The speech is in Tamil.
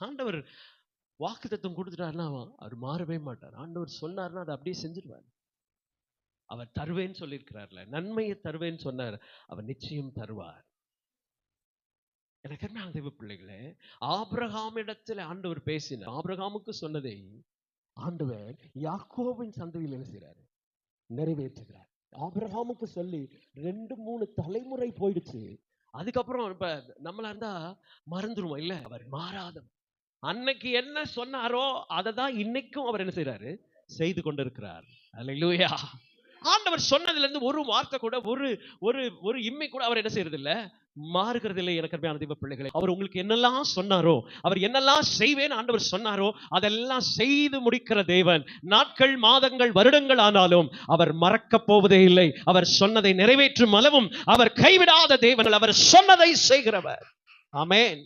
ஆண்டவர் வாக்குத்தத்தம் கொடுத்துட்டாருன்னா அவர் மாறவே மாட்டார். ஆண்டவர் சொன்னார்னா அதை அப்படியே செஞ்சிருவார். அவர் தருவேன்னு சொல்லியிருக்கிறார்ல, நன்மையை தருவேன்னு சொன்னார், அவர் நிச்சயம் தருவார். எனக்கு என்ன தெய்வ பிள்ளைகளே, ஆபிரகாமிடத்தில் ஆண்டவர் பேசினார். ஆபிரகாமுக்கு சொன்னதை ஆண்டவர் யாக்கோபின் சந்ததியில் என்ன செய்றாரு? நிறைவேற்றுகிறார். ஆபிரகாமுக்கு சொல்லி 2-3 தலைமுறை போயிடுச்சு. அதுக்கப்புறம் இப்ப நம்மளா இருந்தா மறந்துருவோம் இல்ல. அவர் மாறாதவர். அன்னைக்கு என்ன சொன்னாரோ அதை தான் இன்னைக்கும் அவர் என்ன செய்றாரு? செய்து கொண்டிருக்கிறார். அல்லேலூயா. ஆண்டவர் சொன்னதுல இருந்து ஒரு வார்த்தை கூட, ஒரு ஒரு ஒரு இம்மை கூட அவர் என்ன செய்யறது இல்ல, மாறுகிறது இல்லை. எனக்கு அருமையான தெய்வ பிள்ளைகளே, அவர் உங்களுக்கு என்னெல்லாம் சொன்னாரோ, அவர் என்னெல்லாம் செய்வேன் ஆண்டவர் சொன்னாரோ அதெல்லாம் செய்து முடிக்கிற தேவன். நாட்கள், மாதங்கள், வருடங்கள் ஆனாலும் அவர் மறக்க போவதே இல்லை. அவர் சொன்னதை நிறைவேற்றும் அளவும் அவர் கைவிடாத தேவன். அவர் சொன்னதை செய்கிறவர். ஆமென்.